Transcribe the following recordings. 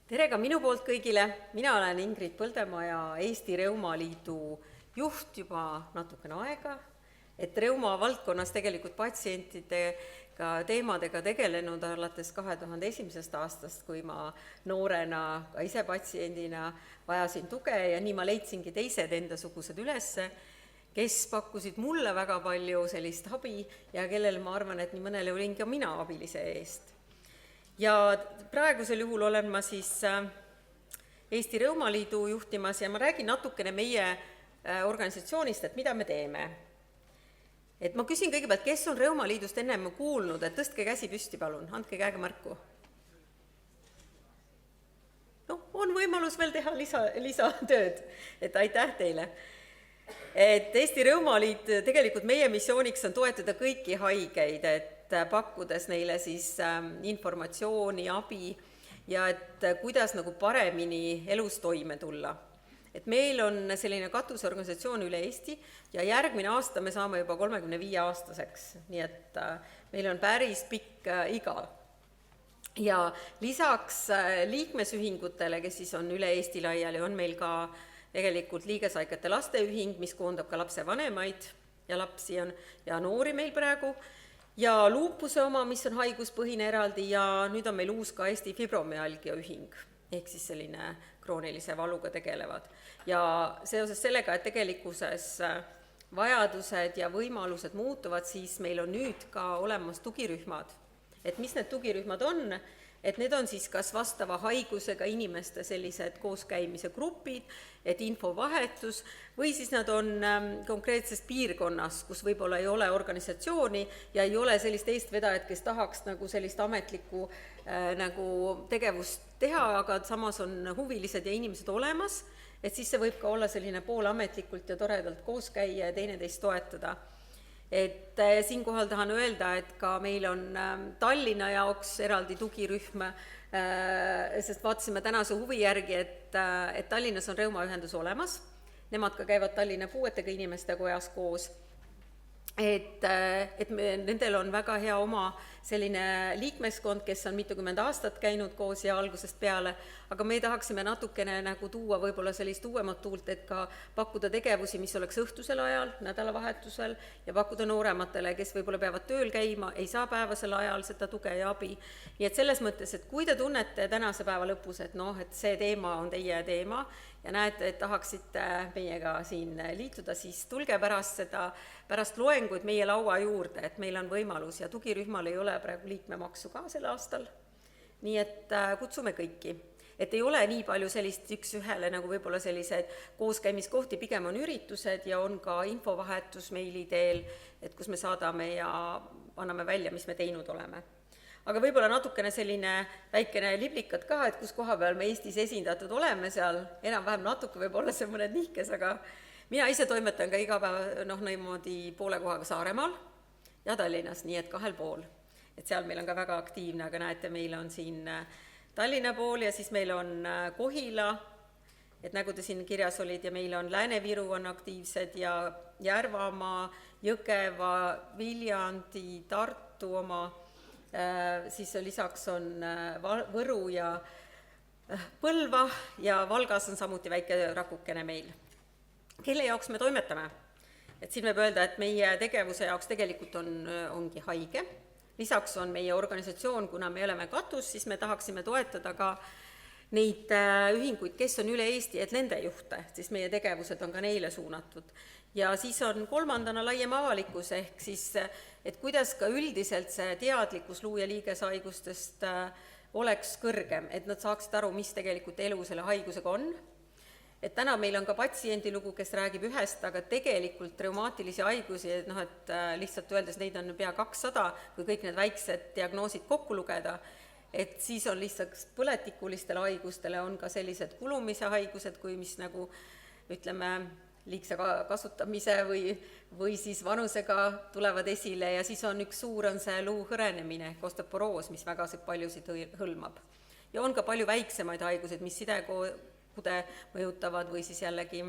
Tere ka minu poolt kõigile, mina olen Ingrid Põldemaa ja Eesti Reumaliidu juht juba natukene aega, et reuma valdkonnas tegelikult patsientidega teemadega tegelenud alates 2001. aastast, kui ma noorena ka ise patsiendina vajasin tuge ja nii ma leidsingi teised endasugused ülesse, kes pakkusid mulle väga palju sellist abi ja kellel ma arvan, et nii mõnele olin ka mina abilise eest. Ja praegusel juhul olen ma siis Eesti Reumaliidu juhtimas ja ma räägin natukene meie organisatsioonist, et mida me teeme. Et ma küsin kõigepealt, kes on Reumaliidust ennem kuulnud, et tõstke käsi püsti palun, andke käega märku. No, on võimalus veel teha lisatööd, et aitäh teile. Et Eesti Reumaliit, tegelikult meie missiooniks on toetada kõiki haigeid, et pakkudes neile siis informatsiooni, abi ja et kuidas nagu paremini elus toime tulla. Et meil on selline katusorganisatsioon üle Eesti ja järgmine aasta me saame juba 35-aastaseks, nii et meil on päris pikk iga. Ja lisaks liikmesühingutele, kes siis on üle Eesti laiali, on meil ka tegelikult liigesaikete lasteühing, mis koondab ka lapsevanemaid ja lapsi on ja noori meil praegu, ja luupuse oma, mis on haiguspõhine eraldi ja nüüd on meil uus ka Eesti fibromüalgia ühing, ehk siis selline kroonilise valuga tegelevad. Ja seoses sellega, et tegelikkuses vajadused ja võimalused muutuvad, siis meil on nüüd ka olemas tugirühmad. Et mis need tugirühmad on? Et need on siis kas vastava haigusega inimeste sellised kooskäimise grupid, et infovahetus, või siis nad on konkreetses piirkonnas, kus võib-olla ei ole organisatsiooni ja ei ole sellist eestvedajat, kes tahaks nagu sellist ametlikku nagu tegevust teha, aga samas on huvilised ja inimesed olemas, et siis see võib ka olla selline poolametlikult ja toredalt koos käia ja teineteist toetada. Et siinkohal tahan öelda, et ka meil on Tallinna jaoks eraldi tugirühm, sest vaatasime tänase huvi järgi, et Tallinnas on reumaühendus olemas, nemad ka käivad Tallinna puuetega inimeste kojas koos, et nendel on väga hea oma selline liikmeskond, kes on mitukümmend aastat käinud koos ja algusest peale, aga me tahaksime natukene nagu tuua võib-olla sellist uuemat tuult, et ka pakkuda tegevusi, mis oleks õhtusel ajal, nädalavahetusel ja pakkuda noorematele, kes võib-olla peavad tööl käima, ei saa päevasel ajal seda tuge ja abi. Nii et selles mõttes, et kui te tunnete tänase päeva lõpus, et et see teema on teie teema ja näete, et tahaksite meiega siin liituda, siis tulge pärast loenguid meie laua juurde, et meil on võimalus ja tugirühmal ei ole praegu liikmemaksu ka sel aastal. Nii et kutsume kõiki. Et ei ole nii palju sellist üks-ühele nagu võib-olla selliseid kooskäimiskohti, pigem on üritused ja on ka infovahetus meili teel, et kus me saadame ja anname välja, mis me teinud oleme. Aga võib-olla natukene selline väikene liblikad ka, et kus koha peal me Eestis esindatud oleme seal, enam-vähem natuke võib-olla see mõned nihkes, aga mina ise toimetan ka iga päev niimoodi poole kohaga Saaremaal ja Tallinnas, nii et 2 pool. Et seal meil on ka väga aktiivne, aga näete, meil on siin Tallinna pool ja siis meil on Kohila, et nagu te siin kirjas olid, ja meil on Lääne-Viru on aktiivsed ja Järvamaa, Jõgeva, Viljandi, Tartu oma, siis lisaks on Võru ja Põlva ja Valgas on samuti väike rakukene meil. Kelle jaoks me toimetame? Et siin võib öelda, et meie tegevuse jaoks tegelikult ongi haige. Lisaks on meie organisatsioon, kuna me oleme katus, siis me tahaksime toetada ka neid ühinguid, kes on üle Eesti, et nende juhte, siis meie tegevused on ka neile suunatud. Ja siis on kolmandana laiem avalikkus, ehk siis, et kuidas ka üldiselt see teadlikkus luu- ja liigeshaigustest oleks kõrgem, et nad saaksid aru, mis tegelikult elu selle haigusega on. Et täna meil on ka patsiendilugu, kes räägib ühest, aga tegelikult reumaatilisi haigusi, et lihtsalt öeldes neid on pea 200, kui kõik need väiksed diagnoosid kokku lugeda, et siis on lihtsalt põletikulistele haigustele on ka sellised kulumise haigused, kui mis nagu ütleme liigse kasutamise või siis vanusega tulevad esile ja siis on üks suur on see luu hõrenemine, osteoporoos, mis väga paljusid hõlmab. Ja on ka palju väiksemaid haigused, mis sidekoode mõjutavad või siis jällegi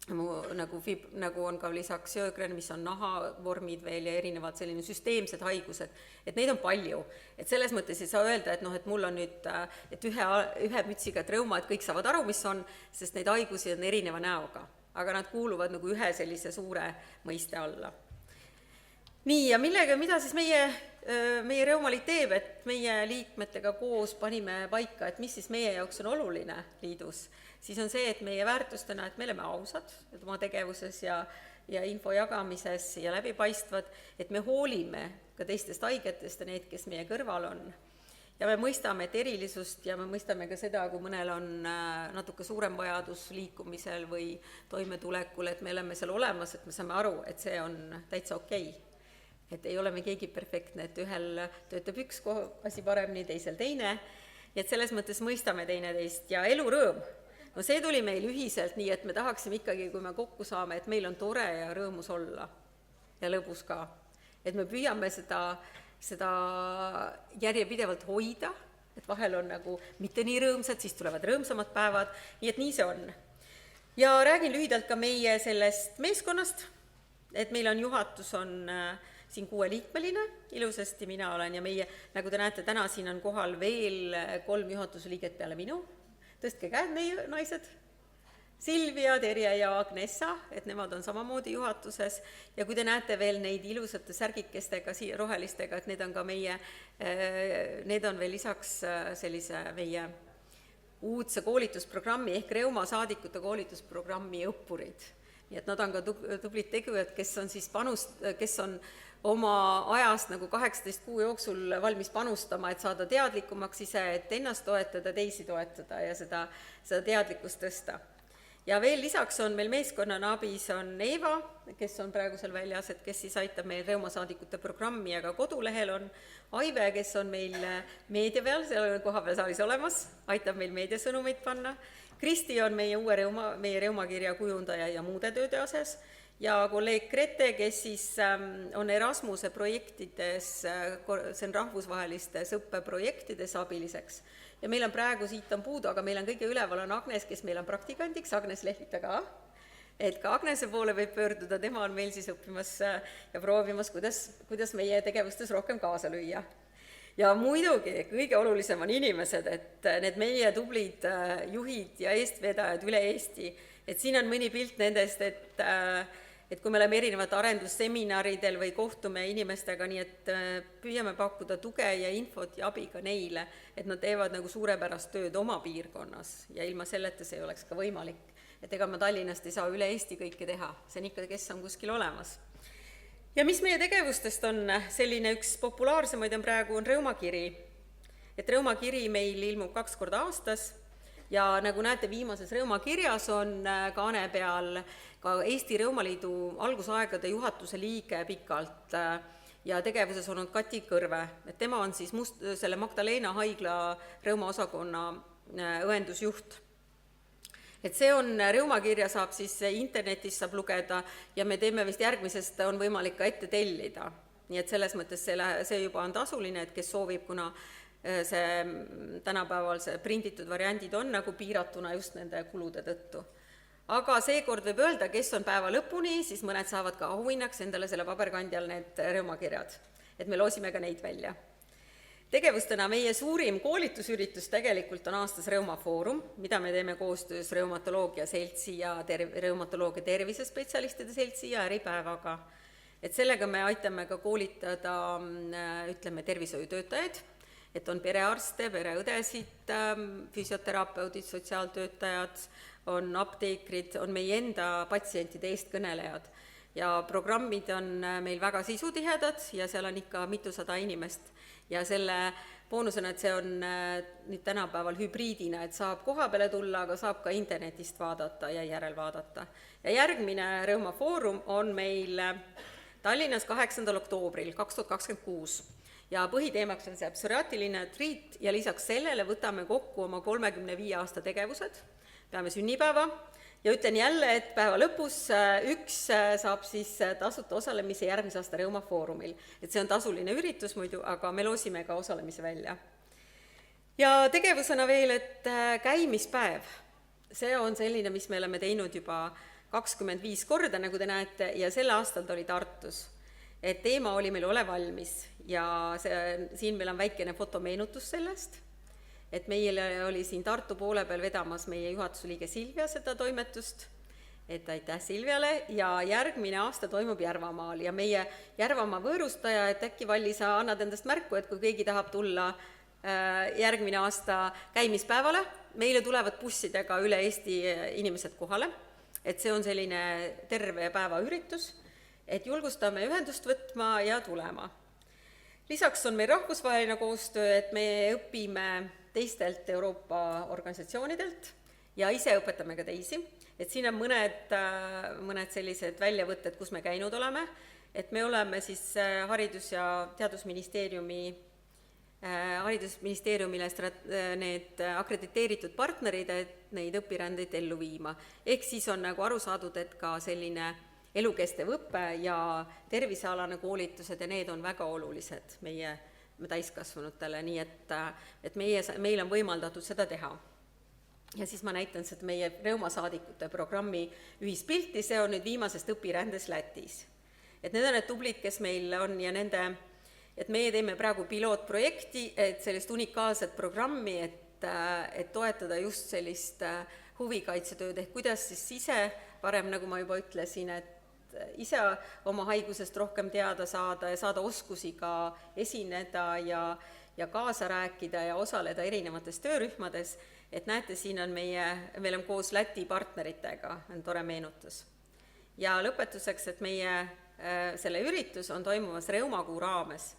nagu on ka lisaks Sjögren, mis on nahavormid veel ja erinevad selline süsteemsed haigused, et neid on palju. Et selles mõttes ei saa öelda, et et mul on nüüd, et ühe mütsiga treuma, et kõik saavad aru, mis on, sest neid haigusi on erineva näoga, aga nad kuuluvad nagu ühe sellise suure mõiste alla. Nii, ja mida siis meie Reumaliit teeb, et meie liikmetega koos panime paika, et mis siis meie jaoks on oluline liidus, siis on see, et meie väärtustena, et me oleme ausad et oma tegevuses ja info jagamises ja läbipaistvad, et me hoolime ka teistest haigetest ja need, kes meie kõrval on. Ja me mõistame, et erilisust ja me mõistame ka seda, kui mõnel on natuke suurem vajadus liikumisel või toimetulekul, et me oleme seal olemas, et me saame aru, et see on täitsa okei. Et ei ole me keegi perfektne, et ühel töötab üks asi paremini, teisel teine, ja et selles mõttes mõistame teineteist ja elurõõm. No see tuli meil ühiselt nii, et me tahaksime ikkagi, kui me kokku saame, et meil on tore ja rõõmus olla ja lõbus ka. Et me püüame seda järjepidevalt hoida, et vahel on nagu mitte nii rõõmsad, siis tulevad rõõmsamad päevad, nii et nii see on. Ja räägin lühidalt ka meie sellest meeskonnast, et meil on juhatus on siin 6-liikmeline, ilusasti mina olen ja meie, nagu te näete, täna siin on kohal veel 3 juhatusliiget peale minu. Tõstke käed meie naised. Silvia, Terje ja Agnessa, et nemad on samamoodi juhatuses. Ja kui te näete veel neid ilusate särgikestega, rohelistega, et need on ka meie, need on veel lisaks sellise meie uudse koolitusprogrammi ehk reumasaadikute koolitusprogrammi õppurid. Nii et nad on ka tublid tegujad, kes on oma ajast nagu 18 kuu jooksul valmis panustama, et saada teadlikumaks ise, et ennast toetada, teisi toetada ja seda teadlikkust tõsta. Ja veel lisaks on meil meeskonnana abis on Eeva, kes on praegusel väljas, et kes siis aitab meil reumasaadikute programmi, aga kodulehel on Aive, kes on meil meedia peal, seal on koha peal saalis olemas, aitab meil meediasõnumeid panna. Kristi on meie reumakirja kujundaja ja muude tööde ases. Ja kolleeg Grete, kes siis on Erasmuse projektides, see on rahvusvahelistes õppeprojektides abiliseks. Ja meil on praegu siit on puudu, aga meil on kõige üleval on Agnes, kes meil on praktikandiks, Agnes Lehlita ka. Et ka Agnese poole võib pöörduda, tema on meil siis õppimas ja proovimas, kuidas meie tegevustes rohkem kaasa lüüa. Ja muidugi kõige olulisem on inimesed, et need meie tublid juhid ja eestvedajad üle Eesti, et siin on mõni pilt nendest, et kui me oleme erinevate arendusseminaridel või kohtume inimestega, nii et püüame pakkuda tuge ja infot ja abi ka neile, et nad teevad nagu suurepärast tööd oma piirkonnas ja ilma selleta see ei oleks ka võimalik. Et ega ma Tallinnast ei saa üle Eesti kõike teha, see on ikka, kes on kuskil olemas. Ja mis meie tegevustest on selline üks populaarsemaid on praegu on reumakiri. Et reumakiri meil ilmub 2 korda aastas ja nagu näete viimases reumakirjas on kaane peal ka Eesti Reumaliidu algusaegade juhatuse liige pikalt ja tegevuses olnud Kati Kõrve. Et tema on siis selle Magdalena haigla reumaosakonna õendusjuht. Et see on, reumakirja saab siis internetis saab lugeda ja me teeme vist järgmisest on võimalik ka ette tellida. Nii et selles mõttes see juba on tasuline, et kes soovib, kuna see tänapäeval see prinditud variandid on nagu piiratuna just nende kulude tõttu. Aga seekord võib öelda, kes on päeva lõpuni, siis mõned saavad ka auhinnaks endale selle paberkandjal need reumakirjad. Et me loosime ka neid välja. Tegevustena meie suurim koolitusüritus tegelikult on aastas Reumafoorum, mida me teeme koostöös Reumatoloogia seltsi ja Reumatoloogia tervisespetsialistide seltsi ja äripäevaga. Et sellega me aitame ka koolitada, ütleme, tervishoiutöötajaid, et on perearste, pereõdesid, füsioterapeudid, sotsiaaltöötajad, on apteekrid, on meie enda patsientide eestkõnelejad. Ja programmid on meil väga sisutihedad ja seal on ikka mitusada inimest. Ja selle boonusena, et see on nüüd tänapäeval hübriidina, et saab koha peale tulla, aga saab ka internetist vaadata ja järel vaadata. Ja järgmine Reumafoorum on meil Tallinnas 8. oktoobril 2026. Ja põhiteemaks on see psoriaatiline artriit ja lisaks sellele võtame kokku oma 35 aasta tegevused, peame sünnipäeva ja ütlen jälle, et päeva lõpus üks saab siis tasuta osalemise järgmise aasta Reumafoorumil. Et see on tasuline üritus muidu, aga me loosime ka osalemise välja. Ja tegevusena veel, et käimispäev. See on selline, mis me oleme teinud juba 25 korda, nagu te näete, ja sel aastal ta oli Tartus. Et teema oli meil Ole valmis ja siin meil on väikene fotomeenutus sellest, et meil oli siin Tartu poole peal vedamas meie juhatuse liige Silvia seda toimetust, et aitäh Silviale, ja järgmine aasta toimub Järvamaal ja meie Järvamaa võõrustaja, et äkki Valli, sa annad endast märku, et kui keegi tahab tulla järgmine aasta käimispäevale, meile tulevad bussidega üle Eesti inimesed kohale, et see on selline terve päeva üritus, et julgustame ühendust võtma ja tulema. Lisaks on meil rahvusvaheline koostöö, et me õpime teistelt Euroopa organisatsioonidelt ja ise õpetame ka teisi, et siin on mõned sellised väljavõtted, kus me käinud oleme, et me oleme siis Haridus- ja Haridusministeeriumile need akrediteeritud partnerid, et neid õpirändeid ellu viima. Ehk siis on nagu aru saadud, et ka selline elukestev õpe ja tervisealane koolitused ja need on väga olulised meie täiskasvanutele, nii et meil on võimaldatud seda teha. Ja siis ma näitan seda meie reumasaadikute programmi ühispilti, see on nüüd viimasest õpirändes Lätis. Et need on need tublid, kes meil on ja et meie teeme praegu pilootprojekti, et sellist unikaalset programmi, et toetada just sellist huvikaitsetööd, ehk kuidas siis ise parem, nagu ma juba ütlesin, et ise oma haigusest rohkem teada saada ja saada oskusi ka esineda ja kaasa rääkida ja osaleda erinevates töörühmades, et näete, siin on meil on koos Läti partneritega, on tore meenutus. Ja lõpetuseks, et meie selle üritus on toimumas Reumakuu raames,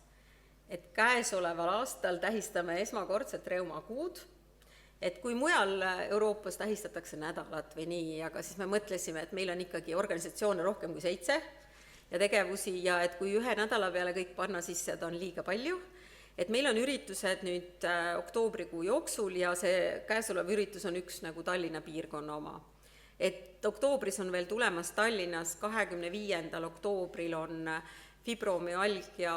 et käesoleval aastal tähistame esmakordset Reumakuud, et kui mujal Euroopas tähistatakse nädalat või nii, aga siis me mõtlesime, et meil on ikkagi organisatsioone rohkem kui 7 ja tegevusi ja et kui ühe nädala peale kõik panna, siis seda on liiga palju. Et meil on üritused nüüd oktoobrikuu jooksul ja see käesolev üritus on üks nagu Tallinna piirkonna oma. Et oktoobris on veel tulemas Tallinnas, 25. oktoobril on fibromüalgia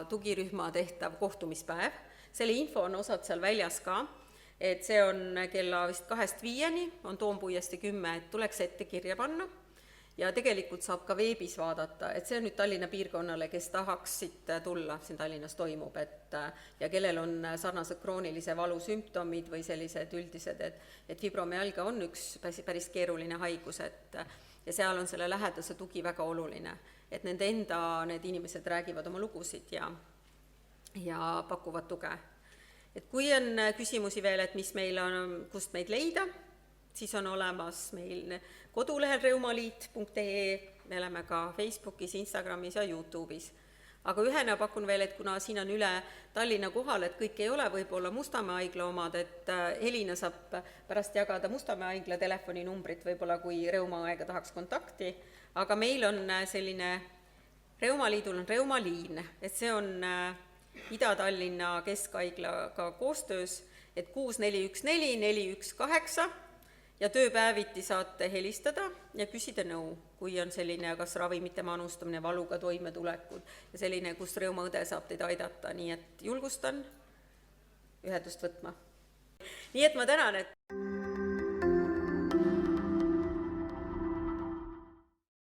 tugirühma tehtav kohtumispäev. Selle info on osad seal väljas ka, et see on kella vist 2-5, on Toompuiesti 10, et tuleks ette kirja panna ja tegelikult saab ka veebis vaadata, et see on nüüd Tallinna piirkonnale, kes tahaksid tulla, siin Tallinnas toimub, ja kellel on sarnased kroonilise valu sümptomid või sellised üldised, et fibromüalgia on üks päris keeruline haigus, ja seal on selle lähedase tugi väga oluline, et need inimesed räägivad oma lugusid ja pakuvad tuge. Et kui on küsimusi veel, et mis meil on, kust meid leida, siis on olemas meil kodulehel reumaliit.ee, me oleme ka Facebookis, Instagramis ja YouTube'is. Aga ühena pakun veel, et kuna siin on üle Tallinna kohal, et kõik ei ole võib-olla Mustamäe haigla omad, et Helina saab pärast jagada Mustamäe haigla telefoninumbrit, võib-olla kui Reumaõega tahaks kontakti, aga meil on selline, Reumaliidul on Reumaliin, et see on Ida-Tallinna Keskhaiglaga koostöös, et 6414-418 ja tööpäeviti saate helistada ja küsida nõu, kui on selline kas ravimite manustamine, valuga toimetulekud ja selline, kus reumaõde saab teid aidata, nii et julgustan ühendust võtma. Nii et ma tänan, et